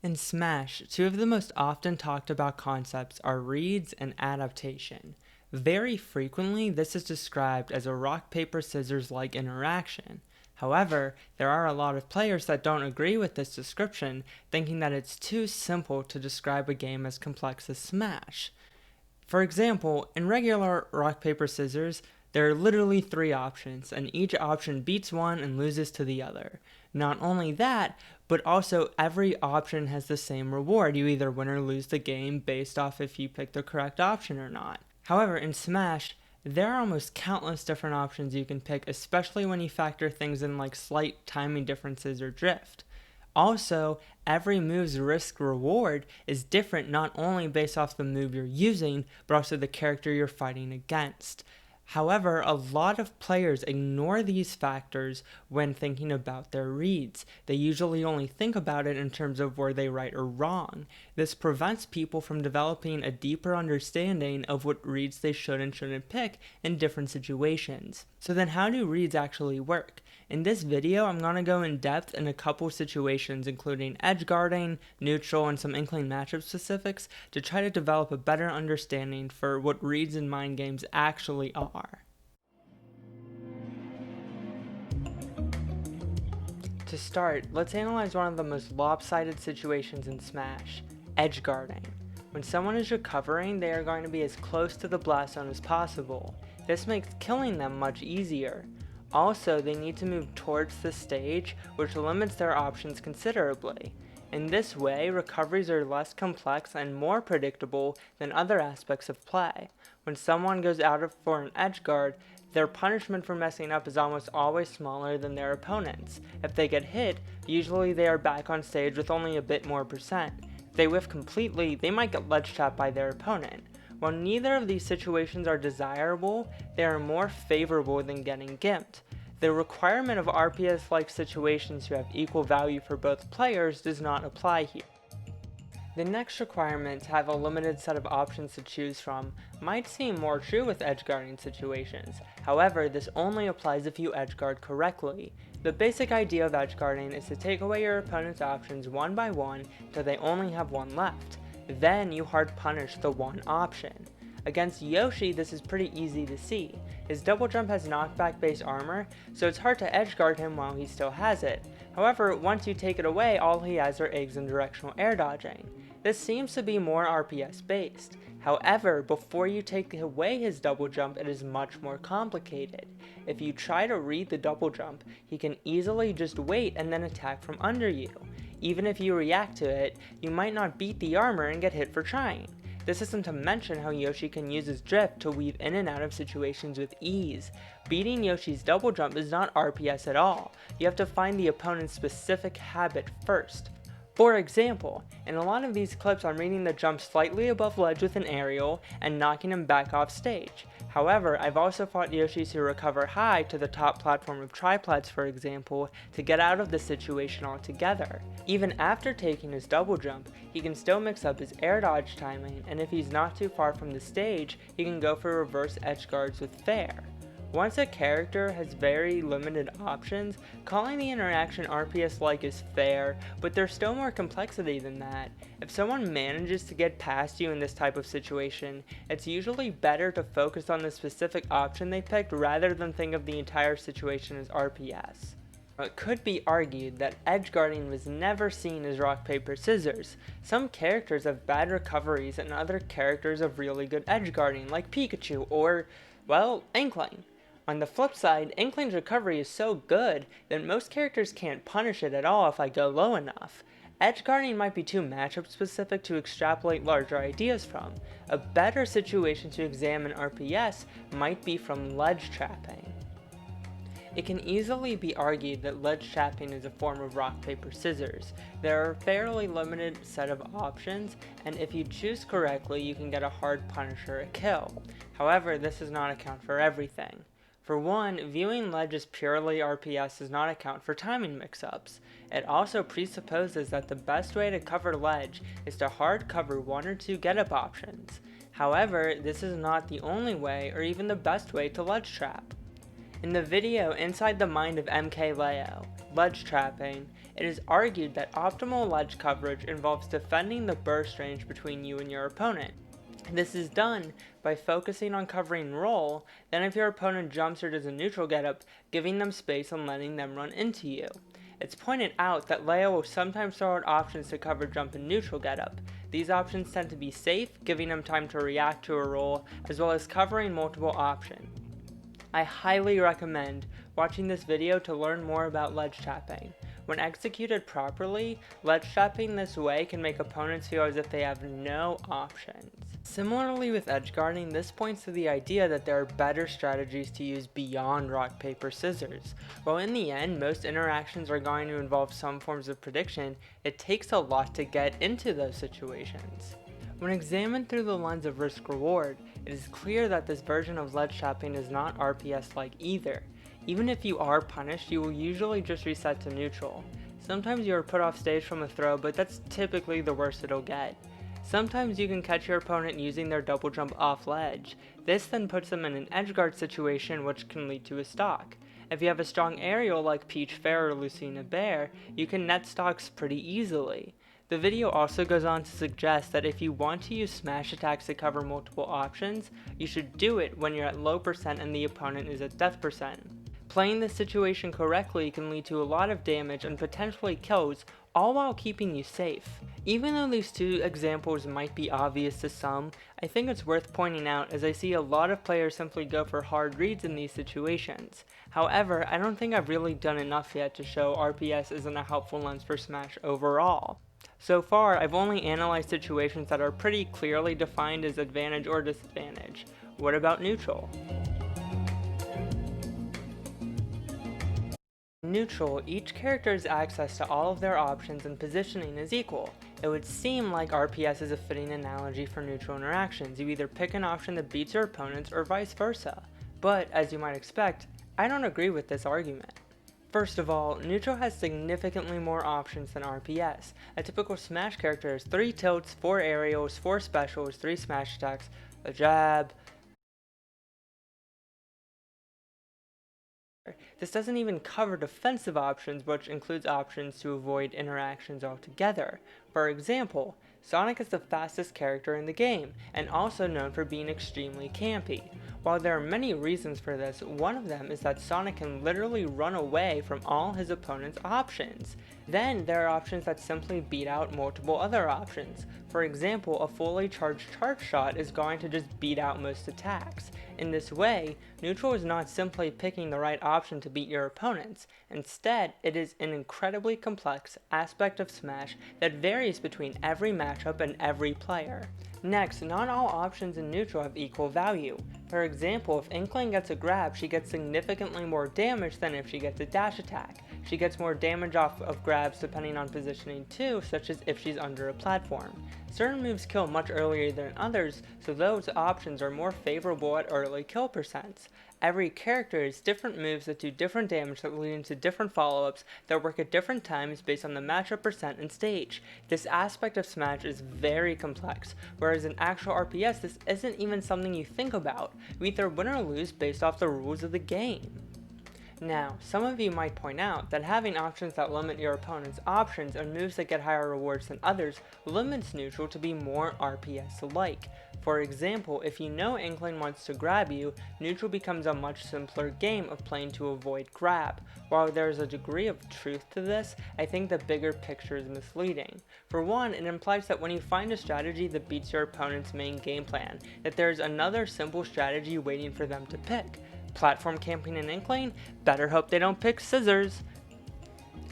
In Smash, two of the most often talked about concepts are reads and adaptation. Very frequently, this is described as a rock, paper, scissors like interaction. However, there are a lot of players that don't agree with this description, thinking that it's too simple to describe a game as complex as Smash. For example, in regular rock, paper, scissors, there are literally three options, and each option beats one and loses to the other. Not only that, but also every option has the same reward. You either win or lose the game based off if you pick the correct option or not. However, in Smash, there are almost countless different options you can pick, especially when you factor things in like slight timing differences or drift. Also, every move's risk reward is different not only based off the move you're using, but also the character you're fighting against. However, a lot of players ignore these factors when thinking about their reads. They usually only think about it in terms of were they right or wrong. This prevents people from developing a deeper understanding of what reads they should and shouldn't pick in different situations. So then how do reads actually work? In this video, I'm going to go in depth in a couple situations including edge guarding, neutral, and some inkling matchup specifics to try to develop a better understanding for what reads in mind games actually are. To start, let's analyze one of the most lopsided situations in Smash, edge guarding. When someone is recovering, they are going to be as close to the blast zone as possible. This makes killing them much easier. Also, they need to move towards the stage, which limits their options considerably. In this way, recoveries are less complex and more predictable than other aspects of play. When someone goes out for an edge guard, their punishment for messing up is almost always smaller than their opponents. If they get hit, usually they are back on stage with only a bit more percent. If they whiff completely, they might get ledge trapped by their opponent. While neither of these situations are desirable, they are more favorable than getting gimped. The requirement of RPS-like situations to have equal value for both players does not apply here. The next requirement to have a limited set of options to choose from might seem more true with edgeguarding situations. However, this only applies if you edgeguard correctly. The basic idea of edgeguarding is to take away your opponent's options one by one until they only have one left. Then you hard punish the one option. Against Yoshi, this is pretty easy to see. His double jump has knockback based armor, so it's hard to edgeguard him while he still has it. However, once you take it away, all he has are eggs and directional air dodging. This seems to be more RPS based. However, before you take away his double jump, it is much more complicated. If you try to read the double jump, he can easily just wait and then attack from under you. Even if you react to it, you might not beat the armor and get hit for trying. This isn't to mention how Yoshi can use his drift to weave in and out of situations with ease. Beating Yoshi's double jump is not RPS at all. You have to find the opponent's specific habit first. For example, in a lot of these clips I'm reading the jump slightly above ledge with an aerial and knocking him back off stage. However, I've also fought Yoshis who recover high to the top platform of triplats, for example, to get out of the situation altogether. Even after taking his double jump, he can still mix up his air dodge timing, and if he's not too far from the stage, he can go for reverse edge guards with fair. Once a character has very limited options, calling the interaction RPS-like is fair, but there's still more complexity than that. If someone manages to get past you in this type of situation, it's usually better to focus on the specific option they picked rather than think of the entire situation as RPS. It could be argued that edgeguarding was never seen as rock, paper, scissors. Some characters have bad recoveries and other characters have really good edgeguarding, like Pikachu or, well, Inkling. On the flip side, Inkling's recovery is so good that most characters can't punish it at all if I go low enough. Edgeguarding might be too matchup specific to extrapolate larger ideas from. A better situation to examine RPS might be from ledge trapping. It can easily be argued that ledge trapping is a form of rock, paper, scissors. There are a fairly limited set of options, and if you choose correctly, you can get a hard punish or a kill. However, this does not account for everything. For one, viewing ledge as purely RPS does not account for timing mix-ups. It also presupposes that the best way to cover ledge is to hard cover one or two get-up options. However, this is not the only way or even the best way to ledge trap. In the video Inside the Mind of MK Leo, ledge trapping, it is argued that optimal ledge coverage involves defending the burst range between you and your opponent. This is done by focusing on covering roll, then if your opponent jumps or does a neutral getup, giving them space and letting them run into you. It's pointed out that Leia will sometimes throw out options to cover jump and neutral getup. These options tend to be safe, giving them time to react to a roll, as well as covering multiple options. I highly recommend watching this video to learn more about ledge trapping. When executed properly, ledge trapping this way can make opponents feel as if they have no options. Similarly with edge guarding, this points to the idea that there are better strategies to use beyond rock, paper, scissors. While in the end, most interactions are going to involve some forms of prediction, it takes a lot to get into those situations. When examined through the lens of risk-reward, it is clear that this version of ledge trapping is not RPS-like either. Even if you are punished, you will usually just reset to neutral. Sometimes you are put off stage from a throw, but that's typically the worst it'll get. Sometimes you can catch your opponent using their double jump off ledge. This then puts them in an edge guard situation, which can lead to a stock. If you have a strong aerial like Peach Fair or Lucina Bear, you can net stocks pretty easily. The video also goes on to suggest that if you want to use smash attacks to cover multiple options, you should do it when you're at low percent and the opponent is at death percent. Playing this situation correctly can lead to a lot of damage and potentially kills, all while keeping you safe. Even though these two examples might be obvious to some, I think it's worth pointing out as I see a lot of players simply go for hard reads in these situations. However, I don't think I've really done enough yet to show RPS isn't a helpful lens for Smash overall. So far, I've only analyzed situations that are pretty clearly defined as advantage or disadvantage. What about neutral? In neutral, each character's access to all of their options and positioning is equal. It would seem like RPS is a fitting analogy for neutral interactions. You either pick an option that beats your opponents or vice versa. But, as you might expect, I don't agree with this argument. First of all, neutral has significantly more options than RPS. A typical Smash character has 3 tilts, 4 aerials, 4 specials, 3 smash attacks, a jab. This doesn't even cover defensive options, which includes options to avoid interactions altogether. For example, Sonic is the fastest character in the game, and also known for being extremely campy. While there are many reasons for this, one of them is that Sonic can literally run away from all his opponent's options. Then there are options that simply beat out multiple other options. For example, a fully charged charge shot is going to just beat out most attacks. In this way, neutral is not simply picking the right option to beat your opponents. Instead, it is an incredibly complex aspect of Smash that varies between every matchup and every player. Next, not all options in neutral have equal value. For example, if Inkling gets a grab, she gets significantly more damage than if she gets a dash attack. She gets more damage off of grabs depending on positioning too, such as if she's under a platform. Certain moves kill much earlier than others, so those options are more favorable at early kill percents. Every character has different moves that do different damage that lead into different follow-ups that work at different times based on the matchup percent and stage. This aspect of Smash is very complex, whereas in actual RPS this isn't even something you think about. You either win or lose based off the rules of the game. Now, some of you might point out that having options that limit your opponent's options and moves that get higher rewards than others limits neutral to be more RPS-like. For example, if you know Inkling wants to grab you, neutral becomes a much simpler game of playing to avoid grab. While there is a degree of truth to this, I think the bigger picture is misleading. For one, it implies that when you find a strategy that beats your opponent's main game plan, that there is another simple strategy waiting for them to pick. Platform camping and Inkling? Better hope they don't pick scissors.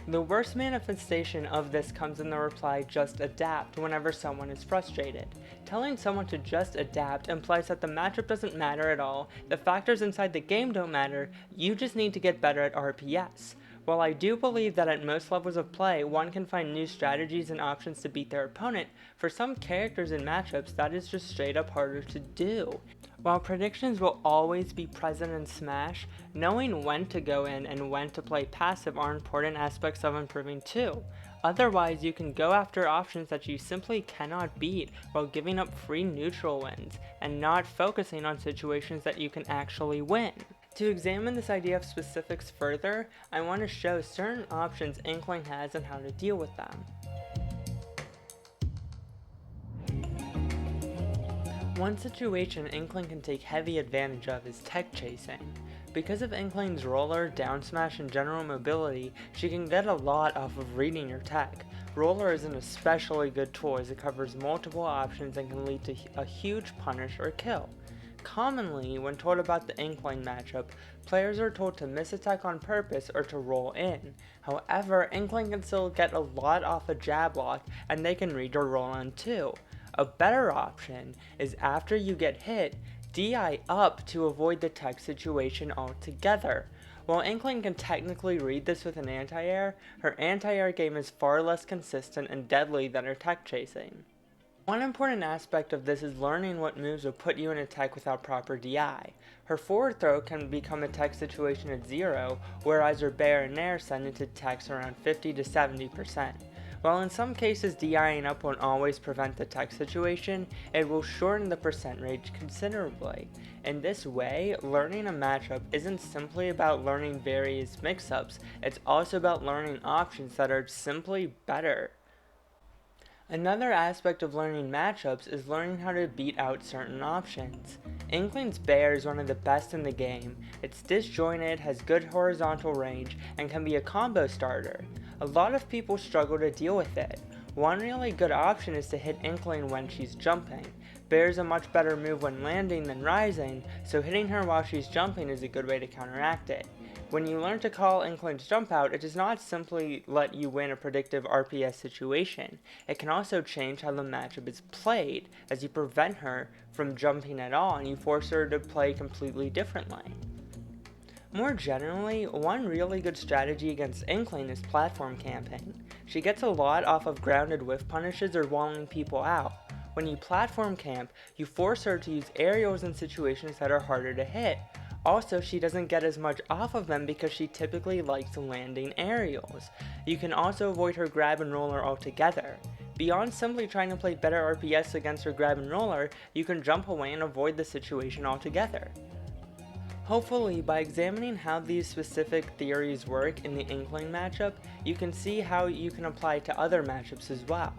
The worst manifestation of this comes in the reply "just adapt" whenever someone is frustrated. Telling someone to just adapt implies that the matchup doesn't matter at all, the factors inside the game don't matter, you just need to get better at RPS. While I do believe that at most levels of play, one can find new strategies and options to beat their opponent, for some characters and matchups that is just straight up harder to do. While predictions will always be present in Smash, knowing when to go in and when to play passive are important aspects of improving too. Otherwise, you can go after options that you simply cannot beat while giving up free neutral wins, and not focusing on situations that you can actually win. To examine this idea of specifics further, I want to show certain options Inkling has and how to deal with them. One situation Inkling can take heavy advantage of is tech chasing. Because of Inkling's roller, down smash, and general mobility, she can get a lot off of reading your tech. Roller is an especially good tool as it covers multiple options and can lead to a huge punish or kill. Commonly, when told about the Inkling matchup, players are told to miss attack on purpose or to roll in. However, Inkling can still get a lot off a jab lock and they can read your roll in too. A better option is after you get hit, DI up to avoid the tech situation altogether. While Inkling can technically read this with an anti-air, her anti-air game is far less consistent and deadly than her tech chasing. One important aspect of this is learning what moves will put you in a tech without proper DI. Her forward throw can become a tech situation at 0, whereas her bair and nair send into techs around 50 to 70%. While in some cases DIing up won't always prevent the tech situation, it will shorten the percent range considerably. In this way, learning a matchup isn't simply about learning various mix-ups, it's also about learning options that are simply better. Another aspect of learning matchups is learning how to beat out certain options. Inkling's bair is one of the best in the game. It's disjointed, has good horizontal range, and can be a combo starter. A lot of people struggle to deal with it. One really good option is to hit Inkling when she's jumping. Bair is a much better move when landing than rising, so hitting her while she's jumping is a good way to counteract it. When you learn to call Inkling's jump out, it does not simply let you win a predictive RPS situation. It can also change how the matchup is played, as you prevent her from jumping at all and you force her to play completely differently. More generally, one really good strategy against Inkling is platform camping. She gets a lot off of grounded whiff punishes or walling people out. When you platform camp, you force her to use aerials in situations that are harder to hit. Also, she doesn't get as much off of them because she typically likes landing aerials. You can also avoid her grab and roller altogether. Beyond simply trying to play better RPS against her grab and roller, you can jump away and avoid the situation altogether. Hopefully, by examining how these specific theories work in the Inkling matchup, you can see how you can apply it to other matchups as well.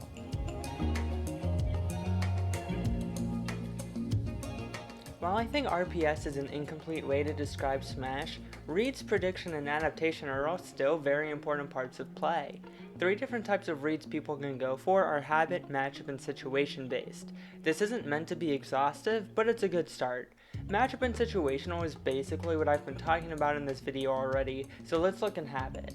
While I think RPS is an incomplete way to describe Smash, reads, prediction, and adaptation are all still very important parts of play. 3 different types of reads people can go for are habit, matchup, and situation based. This isn't meant to be exhaustive, but it's a good start. Matchup and situational is basically what I've been talking about in this video already, so let's look in habit.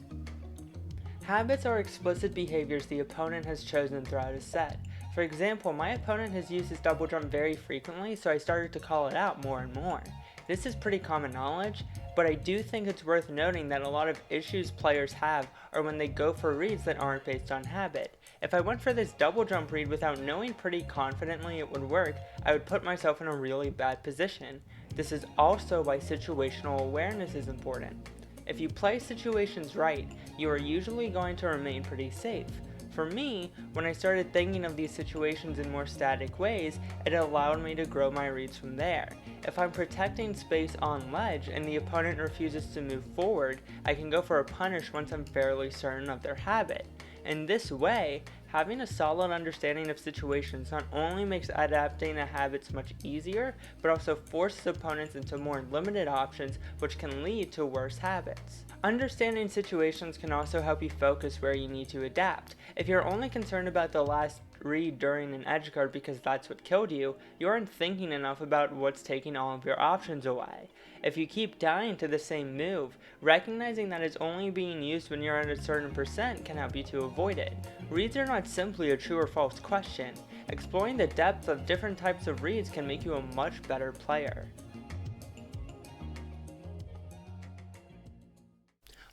Habits are explicit behaviors the opponent has chosen throughout a set. For example, my opponent has used his double jump very frequently, so I started to call it out more and more. This is pretty common knowledge, but I do think it's worth noting that a lot of issues players have are when they go for reads that aren't based on habit. If I went for this double jump read without knowing pretty confidently it would work, I would put myself in a really bad position. This is also why situational awareness is important. If you play situations right, you are usually going to remain pretty safe. For me, when I started thinking of these situations in more static ways, it allowed me to grow my reads from there. If I'm protecting space on ledge and the opponent refuses to move forward, I can go for a punish once I'm fairly certain of their habit. In this way, having a solid understanding of situations not only makes adapting a habits much easier, but also forces opponents into more limited options, which can lead to worse habits. Understanding situations can also help you focus where you need to adapt. If you're only concerned about the last read during an edgeguard because that's what killed you, you aren't thinking enough about what's taking all of your options away. If you keep dying to the same move, recognizing that it's only being used when you're at a certain percent can help you to avoid it. Reads are not simply a true or false question. Exploring the depth of different types of reads can make you a much better player.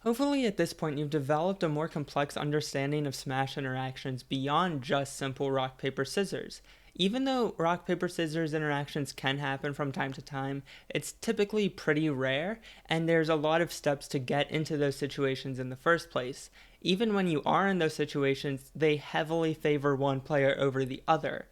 Hopefully at this point you've developed a more complex understanding of Smash interactions beyond just simple rock, paper, scissors. Even though rock, paper, scissors interactions can happen from time to time, it's typically pretty rare, and there's a lot of steps to get into those situations in the first place. Even when you are in those situations, they heavily favor one player over the other.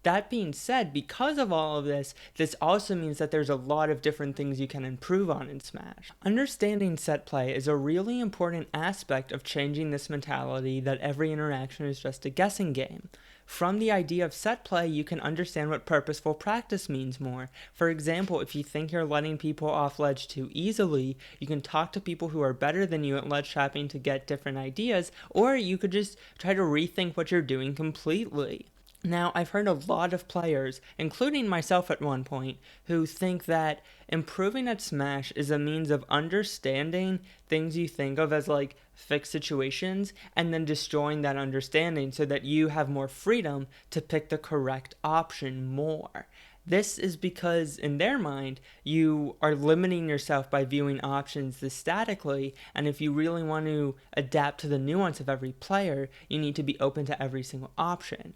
That being said, because of all of this, this also means that there's a lot of different things you can improve on in Smash. Understanding set play is a really important aspect of changing this mentality that every interaction is just a guessing game. From the idea of set play, you can understand what purposeful practice means more. For example, if you think you're letting people off ledge too easily, you can talk to people who are better than you at ledge trapping to get different ideas, or you could just try to rethink what you're doing completely. Now, I've heard a lot of players, including myself at one point, who think that improving at Smash is a means of understanding things you think of as like fixed situations and then destroying that understanding so that you have more freedom to pick the correct option more. This is because, in their mind, you are limiting yourself by viewing options this statically, and if you really want to adapt to the nuance of every player, you need to be open to every single option.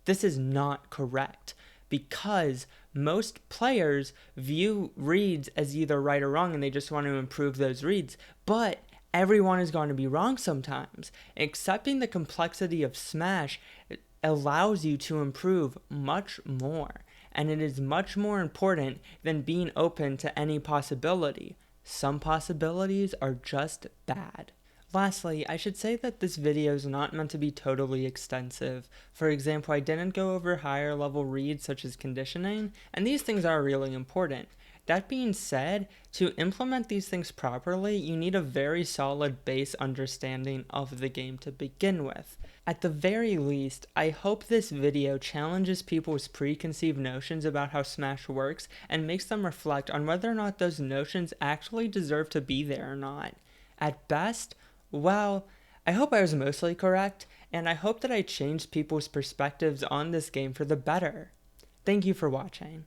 This is not correct because most players view reads as either right or wrong and they just want to improve those reads, but everyone is going to be wrong sometimes. Accepting the complexity of Smash allows you to improve much more, and it is much more important than being open to any possibility. Some possibilities are just bad. Lastly, I should say that this video is not meant to be totally extensive. For example, I didn't go over higher level reads such as conditioning, and these things are really important. That being said, to implement these things properly, you need a very solid base understanding of the game to begin with. At the very least, I hope this video challenges people's preconceived notions about how Smash works and makes them reflect on whether or not those notions actually deserve to be there or not. At best, well, I hope I was mostly correct, and I hope that I changed people's perspectives on this game for the better. Thank you for watching.